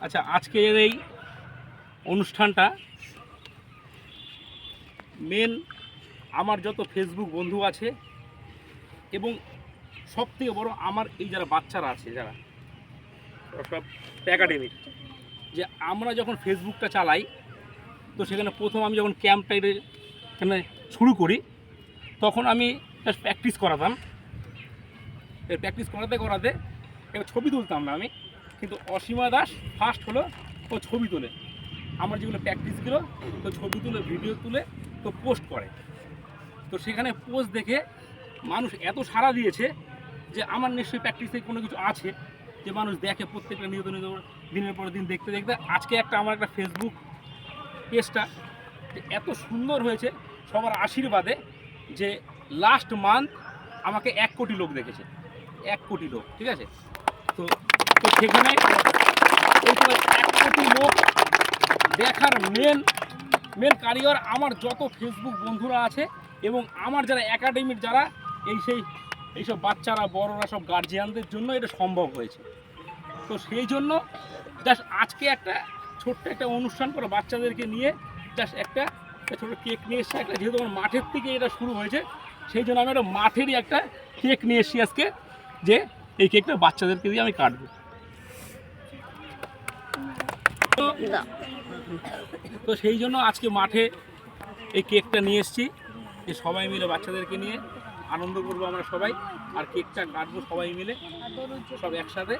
আচ্ছা, আজকের এই অনুষ্ঠানটা মেন আমার যত ফেসবুক বন্ধু আছে এবং সবথেকে বড় আমার এই যারা বাচ্চারা আছে, যারা সব একাডেমির, যে আমরা যখন ফেসবুকটা চালাই তো সেখানে প্রথম আমি যখন ক্যাম্প টাইপের এখানে শুরু করি তখন আমি জাস্ট প্র্যাকটিস করাতাম। প্র্যাকটিস করাতে করাতে এবার ছবি তুলতাম না আমি, কিন্তু অসীমা দাস ফার্স্ট হলো ও ছবি তোলে আমার যেগুলো প্র্যাকটিসগুলো, তো ছবি তুলে ভিডিও তুলে তো পোস্ট করে। তো সেখানে পোস্ট দেখে মানুষ এত সাড়া দিয়েছে যে আমার নিশ্চয়ই প্র্যাকটিসে কোনো কিছু আছে, যে মানুষ দেখে প্রত্যেকটা নিয়ত নিয়ত দিনের পর দিন দেখতে দেখতে আজকে আমার একটা ফেসবুক পেজটা এত সুন্দর হয়েছে সবার আশীর্বাদে, যে লাস্ট মান্থ আমাকে 1 কোটি লোক দেখেছে, 1 কোটি লোক, ঠিক আছে। তো সেখানে এই 1 কোটি লোক দেখার মেন কারিগর আমার যত ফেসবুক বন্ধুরা আছে এবং আমার যারা একাডেমির যারা এইসব বাচ্চারা বড়রা সব গার্জিয়ানদের জন্য এটা সম্ভব হয়েছে। তো সেই জন্য জাস্ট আজকে একটা ছোট্ট একটা অনুষ্ঠান করে বাচ্চাদেরকে নিয়ে জাস্ট একটা ছোটো কেক নিয়ে এসেছি, একটা যেহেতু আমার মাঠের থেকে এটা শুরু হয়েছে সেই জন্য আমি একটা মাঠেরই একটা কেক নিয়ে এসেছি আজকে, যে এই কেকটা বাচ্চাদেরকে দিয়ে আমি কাটবো। তো সেই জন্য আজকে মাঠে এই কেকটা নিয়ে এসেছি, যে সবাই মিলে বাচ্চাদেরকে নিয়ে আনন্দ করবো আমরা সবাই, আর কেকটা কাটবো সবাই মিলে সব একসাথে।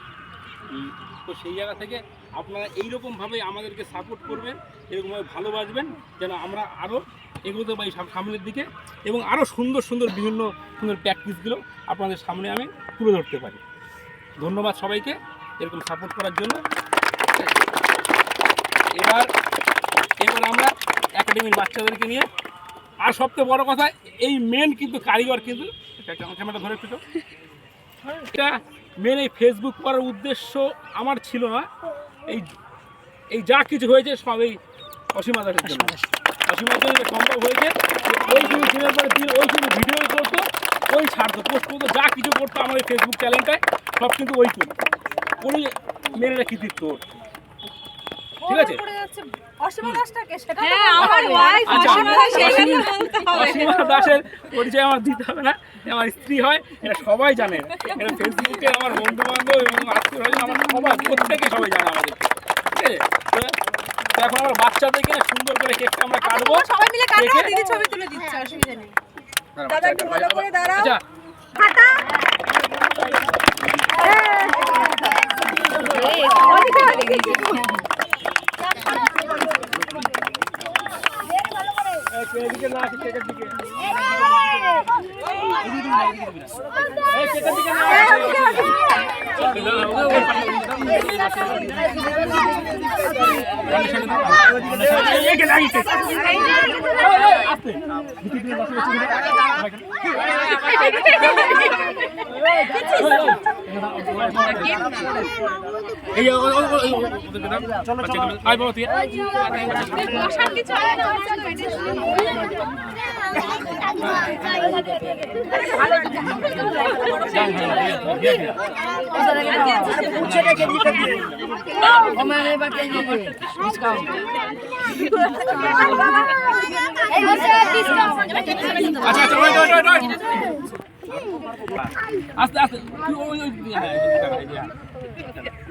তো সেই জায়গা থেকে আপনারা এইরকমভাবে আমাদেরকে সাপোর্ট করবেন, এরকমভাবে ভালোবাসবেন, যেন আমরা আরও এগোতে পারি সামনের দিকে এবং আরও সুন্দর সুন্দর বিভিন্ন সুন্দর প্র্যাকটিসগুলো আপনাদের সামনে আমি তুলে ধরতে পারি। ধন্যবাদ সবাইকে এরকম সাপোর্ট করার জন্য। এবার আমরা একাডেমির বাচ্চাদেরকে নিয়ে, আর সবচেয়ে বড় কথা এই মেন কিন্তু কারিগর কিন্তু ক্যামেরাটা ধরে একটু, এটা মেন এই ফেসবুক করার উদ্দেশ্য আমার ছিল না, এই যা কিছু হয়েছে সব এই অসীমা দাসের জন্য। অসীমা দাস সম্ভব হয়েছে, ওই কিন্তু দিনের পরে দিন ওই কিন্তু ভিডিও করতো, ওই ছাড়তো, পোস্ট করতো, যা কিছু করতো আমার এই ফেসবুক চ্যানেলটায় সব কিন্তু ওই করতো, উনি মেনে কৃতিত্ব। ঠিক আছে, অসীমা দাসের পরিচয় আমার দিতে হবে না, আমার স্ত্রী হয়, এটা সবাই জানে। এটা ফেসবুকে আমার বন্ধু বান্ধব এবং আত্মীয় আমার সবাই প্রত্যেকে সবাই জানে আমাদের। ঠিক আছে, তো এখন আমার বাচ্চাদেরকে সুন্দর করে কেকটা আমরা কাটবো, সবাই মিলে কাটবো, দিদি ছবি তুলে দিচ্ছে, অসুবিধা নেই। দাদা একটু ভালো করে দাঁড়াও। আচ্ছা এদিকে না, কেকের দিকে আস্তে আস্তে